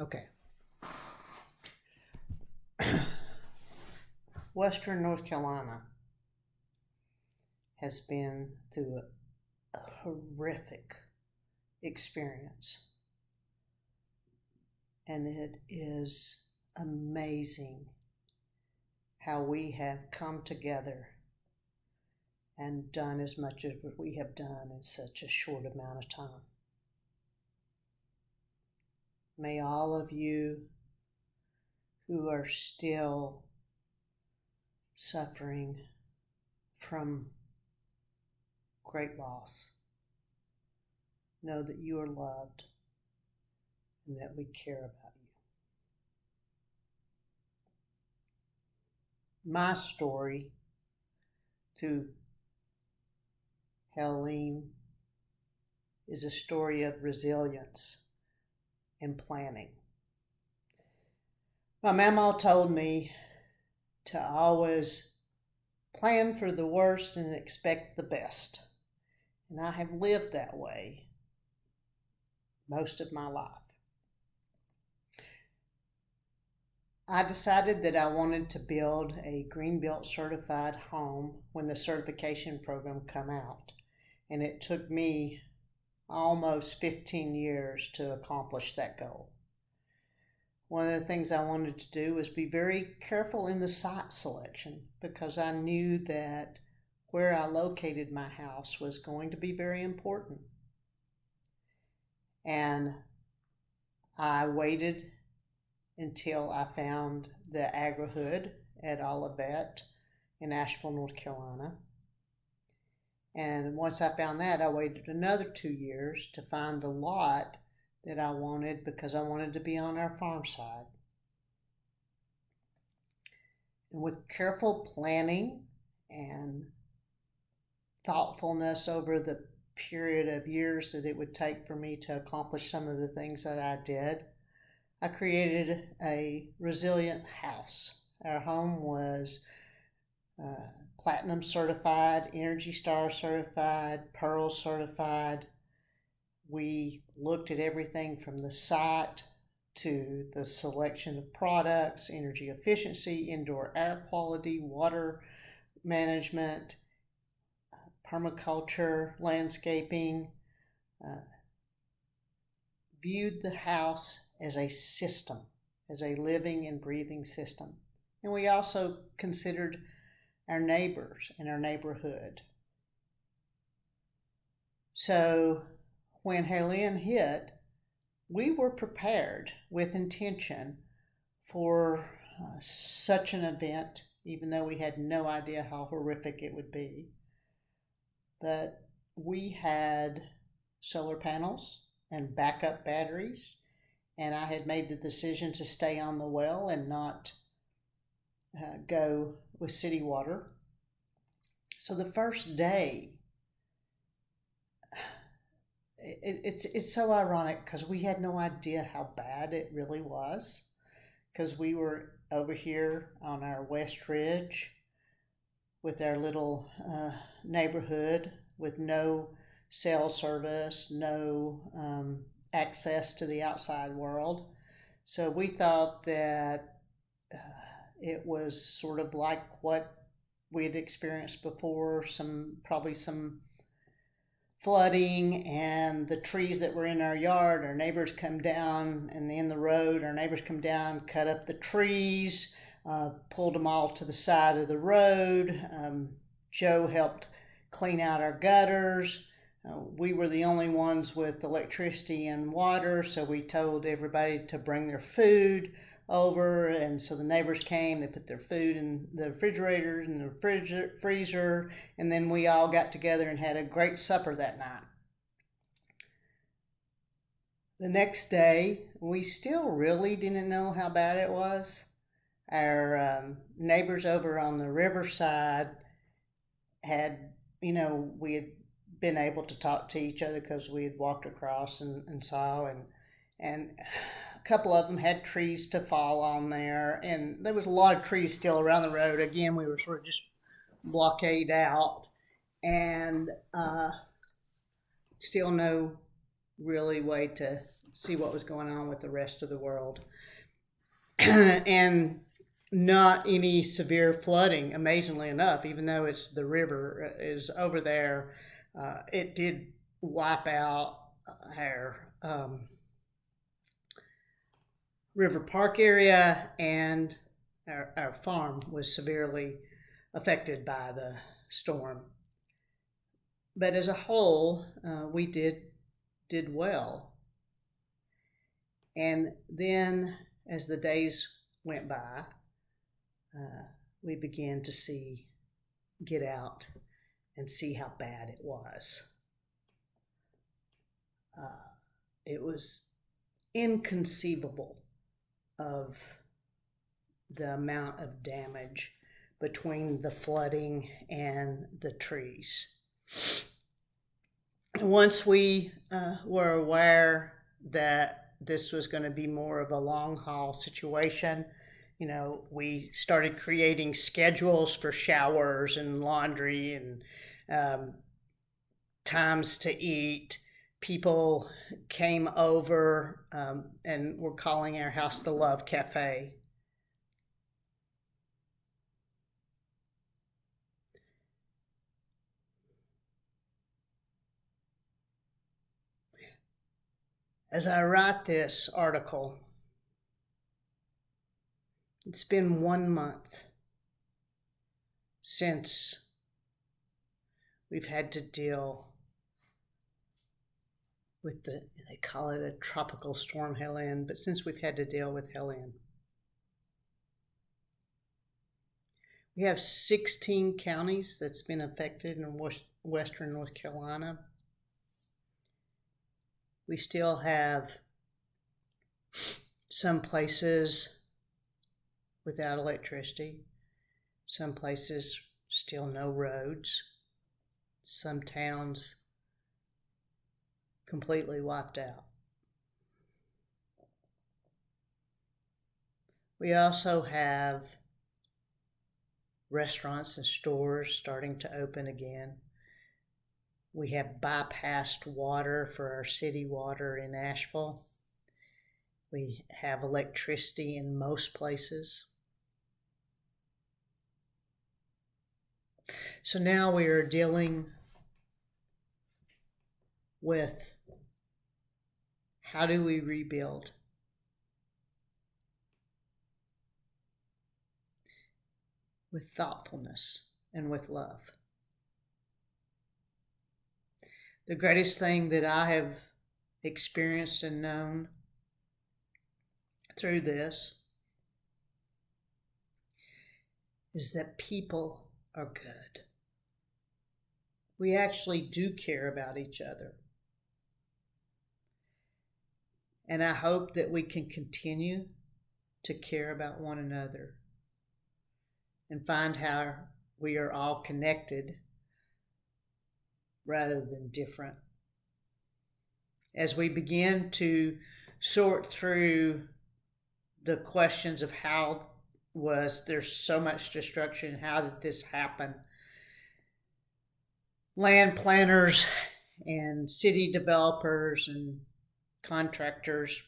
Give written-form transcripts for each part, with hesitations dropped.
Okay. Western North Carolina has been through a horrific experience, and it is amazing how we have come together and done as much as we have done in such a short amount of time. May all of you who are still suffering from great loss know that you are loved and that we care about you. My story through Helene is a story of resilience and planning. My mama told me to always plan for the worst and expect the best. And I have lived that way most of my life. I decided that I wanted to build a Greenbelt certified home when the certification program came out. And it took me almost 15 years to accomplish that goal. One of the things I wanted to do was be very careful in the site selection because I knew that where I located my house was going to be very important. And I waited until I found the Agrihood at Olivet in Asheville, North Carolina. And once I found that, I waited another 2 years to find the lot that I wanted because I wanted to be on our farm side. And with careful planning and thoughtfulness over the period of years that it would take for me to accomplish some of the things that I did, I created a resilient house. Our home was Platinum certified, Energy Star certified, Pearl certified. We looked at everything from the site to the selection of products, energy efficiency, indoor air quality, water management, permaculture, landscaping, viewed the house as a system, as a living and breathing system. And we also considered our neighbors and our neighborhood. So when Helene hit, we were prepared with intention for such an event, even though we had no idea how horrific it would be. But we had solar panels and backup batteries, and I had made the decision to stay on the well and not go with city water. So the first day, it's so ironic because we had no idea how bad it really was, because we were over here on our West Ridge with our little neighborhood with no cell service, no access to the outside world. So we thought that it was sort of like what we had experienced before, probably some flooding, and the trees that were in our yard, our neighbors come down, and in the road, our neighbors come down, cut up the trees, pulled them all to the side of the road. Joe helped clean out our gutters. We were the only ones with electricity and water, so we told everybody to bring their food over, and so the neighbors came, they put their food in the refrigerator and the freezer, and then we all got together and had a great supper that night. The next day, we still really didn't know how bad it was. Our neighbors over on the riverside had, we had been able to talk to each other because we had walked across and saw, and a couple of them had trees to fall on there, and there was a lot of trees still around the road. Again, we were sort of just blockade out, and still no really way to see what was going on with the rest of the world. And not any severe flooding, amazingly enough, even though it's the river is over there. It did wipe out our River Park area, and our farm was severely affected by the storm. But as a whole, we did well. And then as the days went by, we began to get out and see how bad it was. It was inconceivable of the amount of damage between the flooding and the trees. Once we were aware that this was going to be more of a long haul situation, we started creating schedules for showers and laundry and times to eat. People came over and were calling our house the Love Cafe. As I write this article, it's been 1 month since we've had to deal with they call it a tropical storm Helene, but since we've had to deal with Helene. We have 16 counties that's been affected in western North Carolina. We still have some places without electricity, some places still no roads, some towns completely wiped out. We also have restaurants and stores starting to open again. We have bypassed water for our city water in Asheville. We have electricity in most places. So now we are dealing with how do we rebuild? With thoughtfulness and with love. The greatest thing that I have experienced and known through this is that people are good. We actually do care about each other. And I hope that we can continue to care about one another and find how we are all connected rather than different. As we begin to sort through the questions of how was there so much destruction, how did this happen? Land planners and city developers and contractors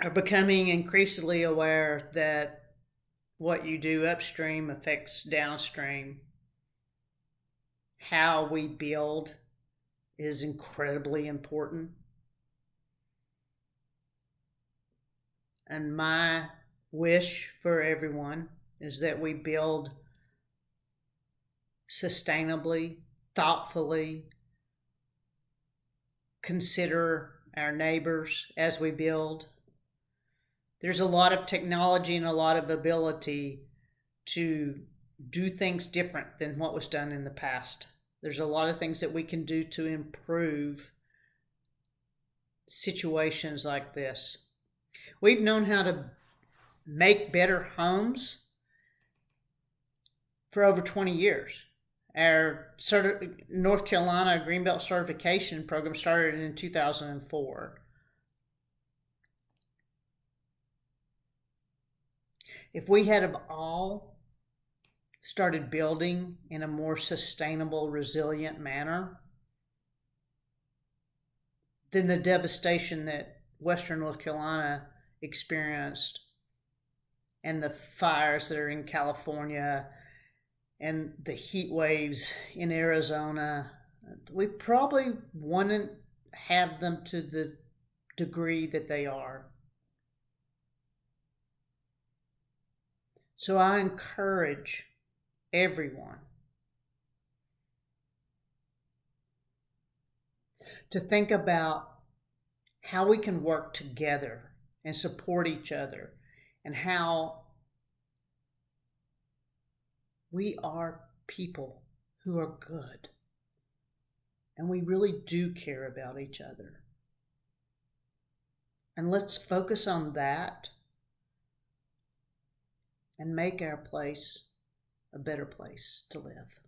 are becoming increasingly aware that what you do upstream affects downstream. How we build is incredibly important. And my wish for everyone is that we build sustainably, thoughtfully, consider our neighbors as we build. There's a lot of technology and a lot of ability to do things different than what was done in the past. There's a lot of things that we can do to improve situations like this. We've known how to make better homes for over 20 years. Our North Carolina Greenbelt certification program started in 2004. If we had have all started building in a more sustainable, resilient manner, than the devastation that Western North Carolina experienced and the fires that are in California and the heat waves in Arizona. We probably wouldn't have them to the degree that they are. So I encourage everyone to think about how we can work together and support each other, and how we are people who are good and we really do care about each other. And let's focus on that and make our place a better place to live.